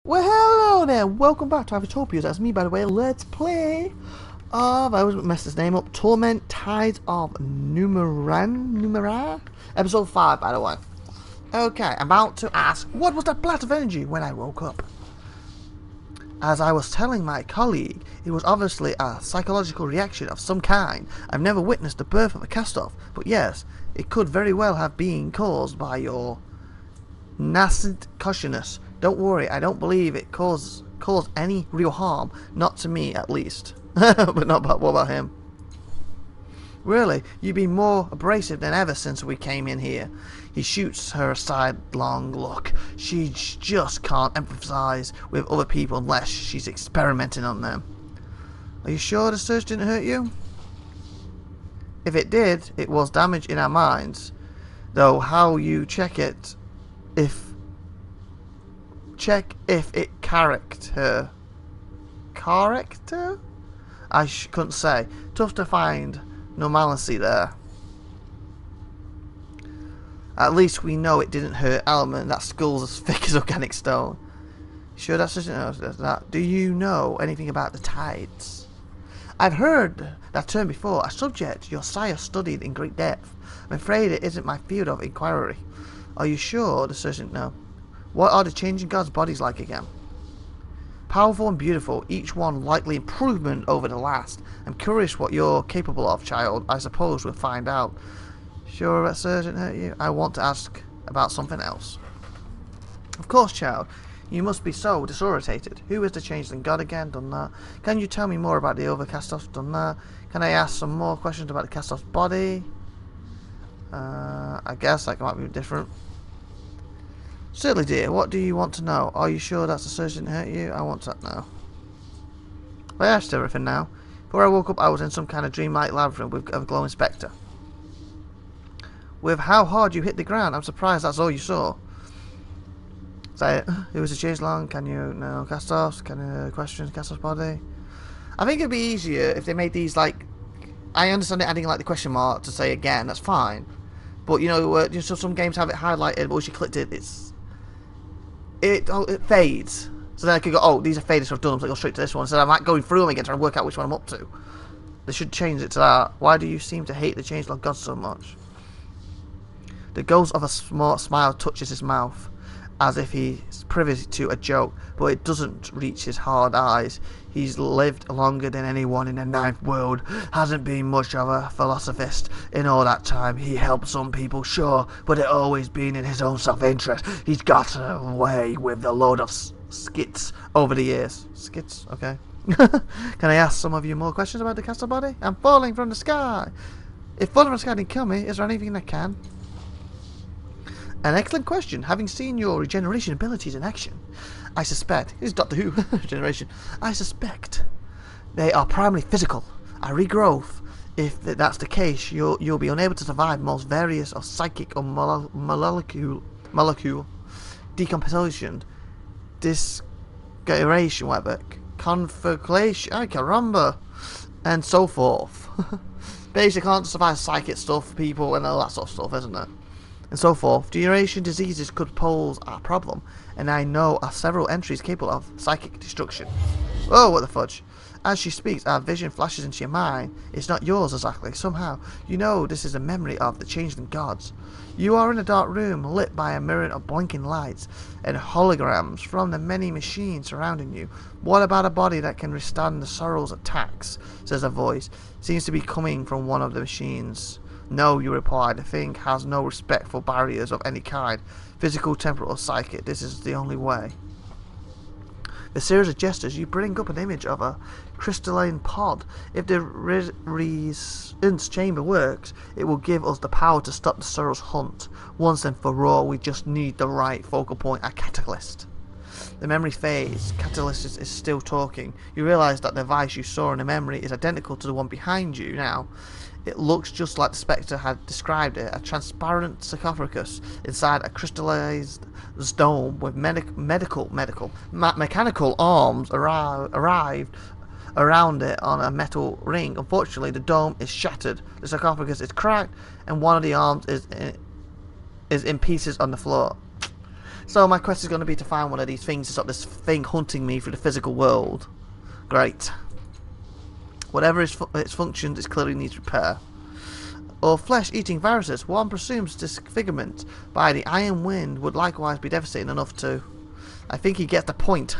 Well, hello there. Welcome back to IVATOPIA. That's me, by the way. Let's play. I always mess this name up. Torment Tides of Numenera. Episode 5, by the way. Okay, I'm about to ask, what was that blast of energy when I woke up? As I was telling my colleague, it was obviously a psychological reaction of some kind. I've never witnessed the birth of a cast-off, but yes, it could very well have been caused by your nascent consciousness. Don't worry, I don't believe it caused any real harm. Not to me, at least. But not about what about him? Really, you've been more abrasive than ever since we came in here. He shoots her a sidelong look. She just can't empathize with other people unless she's experimenting on them. Are you sure the search didn't hurt you? If it did, it was damage in our minds. Though how you check it, if it character? I couldn't say. Tough to find normalcy there. At least we know it didn't hurt Alman. That skull's as thick as organic stone. Sure, that's just that. Do you know anything about the tides? I've heard that term before. A subject your sire studied in great depth. I'm afraid it isn't my field of inquiry. Are you sure? The surgeon no. What are the changing gods' bodies like again? Powerful and beautiful, each one likely improvement over the last. I'm curious what you're capable of, child. I suppose we'll find out. Sure that surgeon hurt you? I want to ask about something else. Of course, child. You must be so disorientated. Who is the changeling god again? Done that. Can you tell me more about the other cast-offs? Done that. Can I ask some more questions about the cast-off's body? I guess that might be different. Certainly, dear. What do you want to know? Are you sure that's the surgeon that hurt you? I want to know. I asked everything now. Before I woke up, I was in some kind of dreamlike labyrinth with a glowing spectre. With how hard you hit the ground, I'm surprised that's all you saw. Say it. It was a chase long. Can you know cast-offs? Can you question cast-off's body? I think it'd be easier if they made these like. I understand it adding like the question mark to say again. That's fine. But you know, so some games have it highlighted. But once you clicked it, it fades. So then I could go, oh, these are faded, so I've done them, so I go straight to this one. So I'm like going through them again, trying to work out which one I'm up to. They should change it to that. Why do you seem to hate the changelog god so much? The ghost of a smart smile touches his mouth, as if he's privy to a joke, but it doesn't reach his hard eyes. He's lived longer than anyone in the ninth world, hasn't been much of a philosophist in all that time. He helped some people, sure, but it always been in his own self-interest. He's got away with a load of skits over the years. Skits? Okay. Can I ask some of you more questions about the castle body? I'm falling from the sky. If falling from the sky didn't kill me, is there anything that can? An excellent question. Having seen your regeneration abilities in action, I suspect, this is Doctor Who, regeneration, I suspect they are primarily physical. A regrowth, if that's the case, you'll be unable to survive most various or psychic or molecule decomposition, disgration, whatever, configuration, ay caramba, and so forth. Basically, can't survive psychic stuff, people, and all that sort of stuff, isn't it? And so forth. Duration diseases could pose a problem, and I know of several entries capable of psychic destruction. Oh, what the fudge. As she speaks, our vision flashes into your mind. It's not yours exactly. Somehow, you know this is a memory of the changeling gods. You are in a dark room, lit by a myriad of blinking lights and holograms from the many machines surrounding you. What about a body that can withstand the sorrow's attacks? Says a voice. Seems to be coming from one of the machines. No, you reply, the thing has no respect for barriers of any kind, physical, temporal, or psychic. This is the only way. The series of gestures, you bring up an image of a crystalline pod. If the resonance chamber works, it will give us the power to stop the sorrow's hunt. Once and for all, we just need the right focal point, a catalyst. The memory fades. Catalyst is still talking. You realise that the device you saw in the memory is identical to the one behind you now. It looks just like the Spectre had described it, a transparent sarcophagus inside a crystallized dome with mechanical arms arrived around it on a metal ring. Unfortunately, the dome is shattered, the sarcophagus is cracked, and one of the arms is in pieces on the floor. So my quest is going to be to find one of these things to stop this thing hunting me through the physical world. Great. Whatever its functions, it clearly needs repair. Or flesh-eating viruses. One presumes disfigurement by the iron wind would likewise be devastating enough to... I think he gets the point.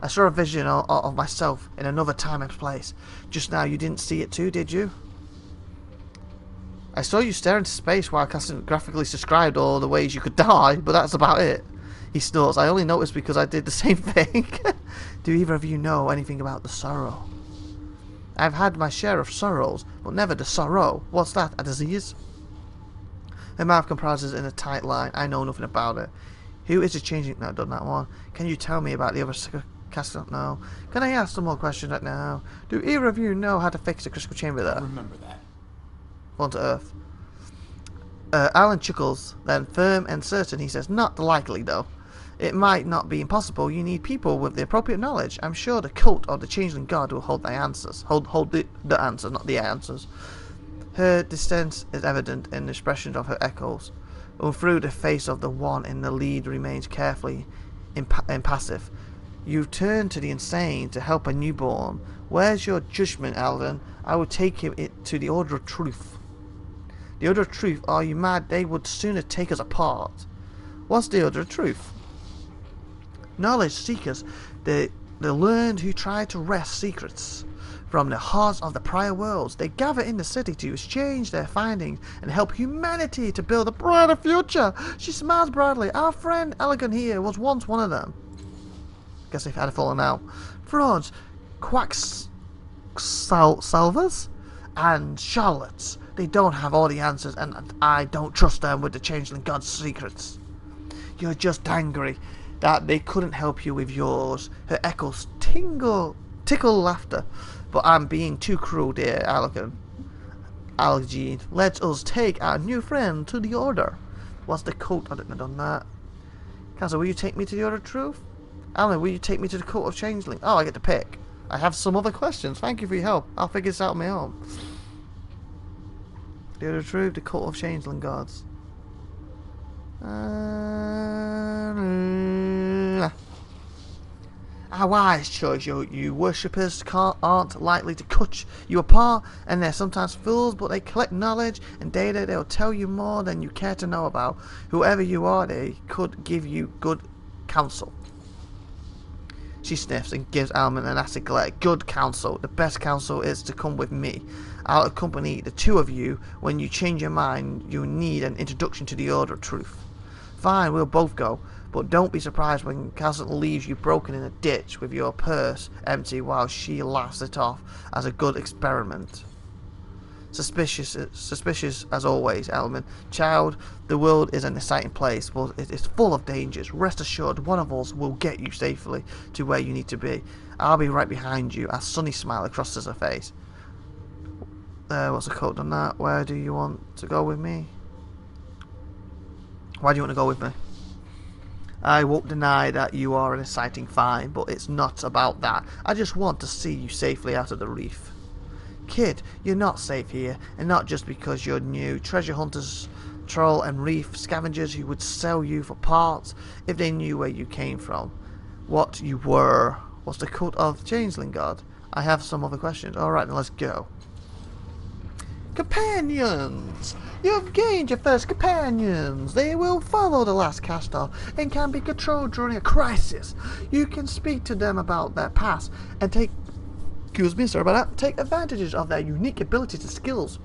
I saw a vision of myself in another time and place. Just now you didn't see it too, did you? I saw you stare into space while Casson graphically described all the ways you could die, but that's about it. He snorts. I only noticed because I did the same thing. Do either of you know anything about the sorrow? I've had my share of sorrows, but never the sorrow. What's that, a disease? Her mouth comprises in a tight line. I know nothing about it. Who is it changing? No, done that one. Can you tell me about the other Castle? No. Can I ask some more questions right now? Do either of you know how to fix the crystal chamber there? Remember that. On to Earth. Alan chuckles, then firm and certain he says, not likely though. It might not be impossible. You need people with the appropriate knowledge. I'm sure the cult of the Changeling God will hold the answers. Hold the answers, not the answers. Her dissent is evident in the expression of her echoes. Through the face of the one in the lead remains carefully impassive. You turn to the insane to help a newborn. Where's your judgment, Alden? I will take him to the Order of Truth. The Order of Truth? Are you mad? They would sooner take us apart. What's the Order of Truth? Knowledge seekers, the learned who try to wrest secrets from the hearts of the prior worlds. They gather in the city to exchange their findings and help humanity to build a brighter future. She smiles broadly. Our friend Elegant here was once one of them. Guess they've had a fallen out. Frauds, quacks, salvers, and charlats. They don't have all the answers, and I don't trust them with the Changeling God's secrets. You're just angry that they couldn't help you with yours. Her echoes tickle laughter. But I'm being too cruel, dear Algene. Let us take our new friend to the Order. What's the cult? I don't have done that. Castle, will you take me to the Order of Truth? Alan, will you take me to the cult of Changeling? Oh, I get to pick. I have some other questions. Thank you for your help. I'll figure this out on my own. The Order of Truth, the cult of Changeling Gods. A wise choice. You worshippers aren't likely to cut you apart, and they're sometimes fools, but they collect knowledge and data. They'll tell you more than you care to know about. Whoever you are, they could give you good counsel. She sniffs and gives Almond an acid glare. Good counsel. The best counsel is to come with me. I'll accompany the two of you. When you change your mind, you need an introduction to the Order of Truth. Fine, we'll both go. But don't be surprised when Castle leaves you broken in a ditch with your purse empty while she laughs it off as a good experiment. Suspicious as always, Elman. Child, the world is an exciting place, but it is full of dangers. Rest assured, one of us will get you safely to where you need to be. I'll be right behind you. A sunny smile crosses her face. What's the code on that? Where do you want to go with me? Why do you want to go with me? I won't deny that you are an exciting find, but it's not about that. I just want to see you safely out of the reef. Kid, you're not safe here, and not just because you're new. Treasure hunters, troll and reef scavengers who would sell you for parts if they knew where you came from. What you were. What's the cult of Changeling God? I have some other questions. Alright, then let's go. Companions! You have gained your first companions. They will follow the last cast-off and can be controlled during a crisis. You can speak to them about their past and take advantages of their unique abilities and skills.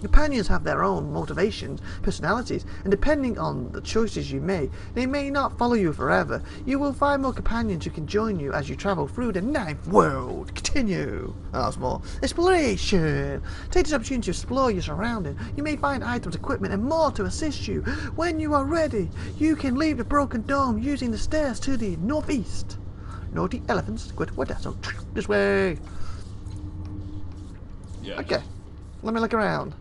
Companions have their own motivations, personalities, and depending on the choices you make, they may not follow you forever. You will find more companions who can join you as you travel through the ninth world. Continue. Oh, that's more. Exploration. Take this opportunity to explore your surroundings. You may find items, equipment, and more to assist you. When you are ready, you can leave the broken dome using the stairs to the northeast. Naughty elephants, quit what that's this way. Yeah. Okay. Let me look around.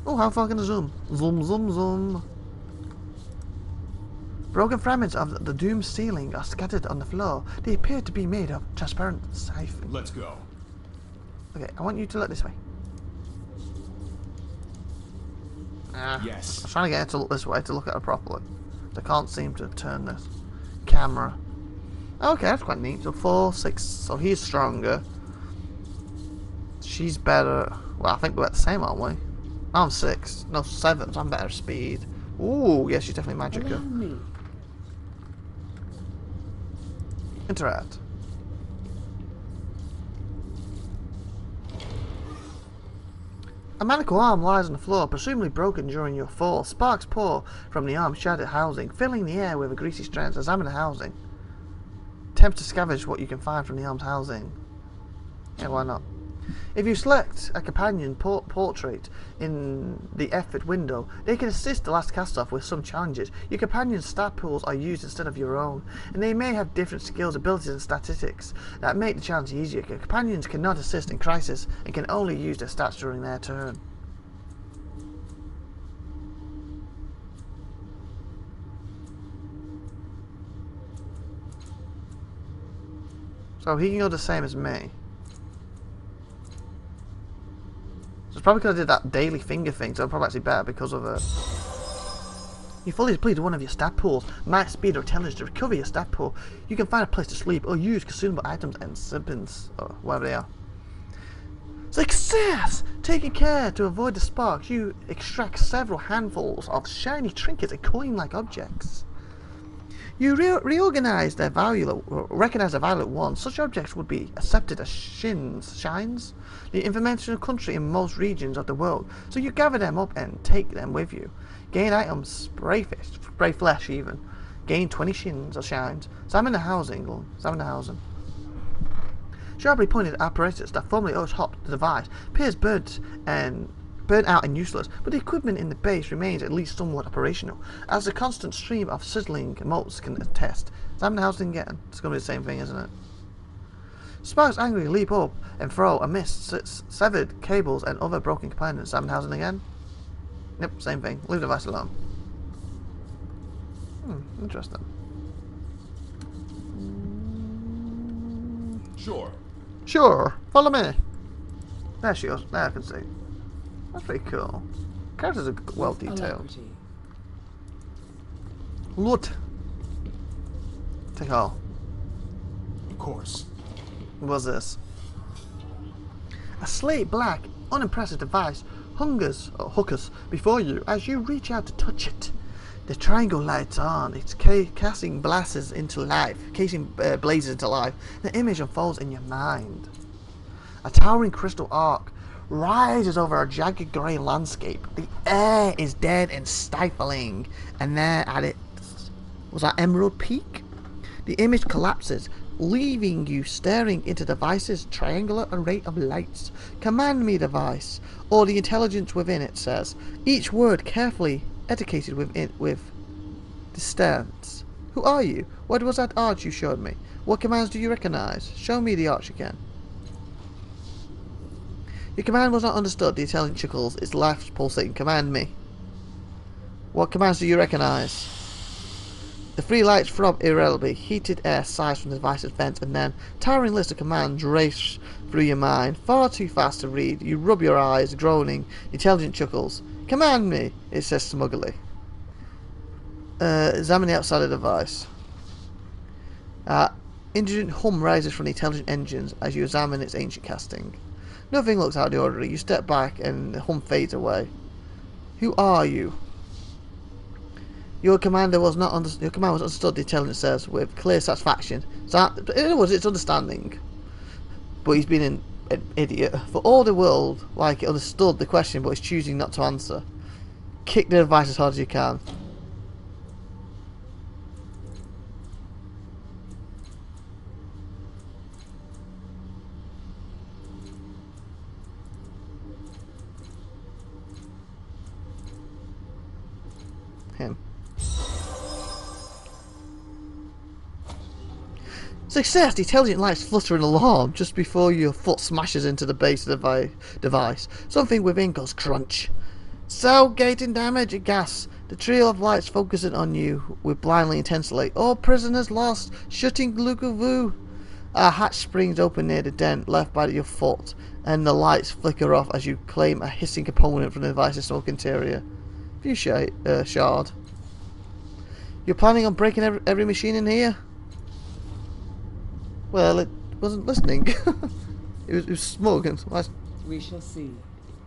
Oh, how far can I zoom? Zoom, zoom, zoom. Broken fragments of the doomed ceiling are scattered on the floor. They appear to be made of transparent sci-fi. Let's go. Okay, I want you to look this way. Yes. I was trying to get her to look this way to look at her properly. I can't seem to turn this camera. Okay, that's quite neat. So 4, 6. So he's stronger. She's better. Well, I think we're at the same, aren't we? I'm 6. No, 7. So I'm better speed. Ooh, yeah, she's definitely magical. Interact. A mechanical arm lies on the floor, presumably broken during your fall. Sparks pour from the arm's shattered housing, filling the air with a greasy strands. Examine the housing. Attempt to scavenge what you can find from the arm's housing. Yeah, why not? If you select a companion portrait in the effort window, they can assist the last cast-off with some challenges. Your companion's stat pools are used instead of your own, and they may have different skills, abilities, and statistics that make the challenge easier. Your companions cannot assist in crisis and can only use their stats during their turn. So he can go the same as me. So it's probably because I did that daily finger thing, so I'm probably actually better because of it. You fully depleted one of your stat pools, might, speed, or intelligence. To recover your stat pool, you can find a place to sleep or use consumable items and siblings, or whatever they are. Success! Taking care to avoid the sparks, you extract several handfuls of shiny trinkets and coin-like objects. You reorganize their value, recognize their value at once. Such objects would be accepted as shines, the informational country in most regions of the world. So you gather them up and take them with you. Gain items, spray flesh even. Gain 20 shins or shines. Examine the housing. Sharply pointed apparatus that formerly overtopped the device appears burnt out and useless, but the equipment in the base remains at least somewhat operational, as a constant stream of sizzling motes can attest. Examine the housing again. It's going to be the same thing, isn't it? Sparks angrily leap up and fro amidst severed cables and other broken components. Examine the housing again. Yep, same thing. Leave the device alone. Interesting. Sure. Follow me. There she goes. There I can see. That's pretty cool. Characters are well detailed. Loot. Take all. Of course. What's this? A slate black, unimpressive device hookers before you as you reach out to touch it. The triangle lights on. It's casting blazes into life. The image unfolds in your mind. A towering crystal arc rises over a jagged grey landscape. The air is dead and stifling, and there at it was that emerald peak. The image collapses, leaving you staring into the device's triangular array of lights. Command me, device, or the intelligence within it says, each word carefully educated with distance. Who are you? What was that arch you showed me? What commands do you recognize? Show me the arch again. Your command was not understood. The intelligent chuckles, its life pulsating. Command me. What commands do you recognize? The three lights throb irrelevantly. Heated air sighs from the device's vents, and then towering list of commands race through your mind. Far too fast to read. You rub your eyes, groaning. The intelligent chuckles. Command me, it says smugly. Examine the outside of the device. Indulgent hum rises from the intelligent engines as you examine its ancient casting. Nothing looks out of the ordinary. You step back and the hum fades away. Who are you? Your command was understood, the intelligence says, with clear satisfaction. In other words, it's understanding. But he's been an idiot. For all the world, like it understood the question, but it's choosing not to answer. Kick the device as hard as you can. Him. Success! The intelligent lights flutter in alarm just before your foot smashes into the base of the device. Something within goes crunch. Cell gating damage, it gasps. The trio of lights focusing on you with blindly intensely. All prisoners lost. Shutting Glukavu. A hatch springs open near the dent left by your foot, and the lights flicker off as you claim a hissing component from the device's smoke interior. View shard. You're planning on breaking every machine in here? Well, it wasn't listening. it was smug and We shall see.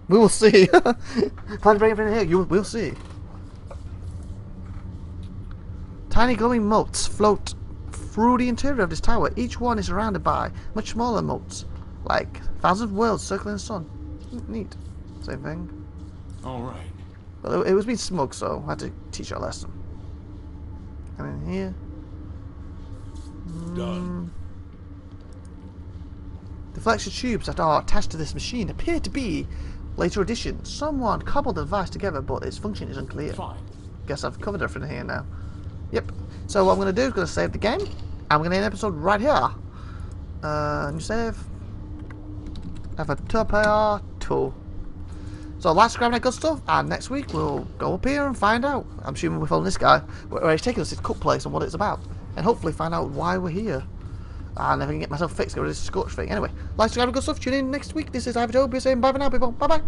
we will see. Plan to break everything in here. We'll see. Tiny glowing motes float through the interior of this tower. Each one is surrounded by much smaller motes, like thousands of worlds circling the sun. Neat. Same thing. Alright. Well, it was being smug, so I had to teach you a lesson. Come in here. Done. The flexure tubes that are attached to this machine appear to be later additions. Someone cobbled the device together, but its function is unclear. Fine. Guess I've covered everything here now. Yep. So what I'm going to do is going to save the game. I'm going to end the episode right here. New save. IVATOPIA 2. So let's subscribe that good stuff, and next week we'll go up here and find out. I'm assuming we're following this guy, where he's taking us to his cut place and what it's about, and hopefully find out why we're here. And if I can get myself fixed, get rid of this scorch thing. Anyway, like, subscribe, good stuff. Tune in next week. This is IVATOPIA saying bye for now, people. Bye bye.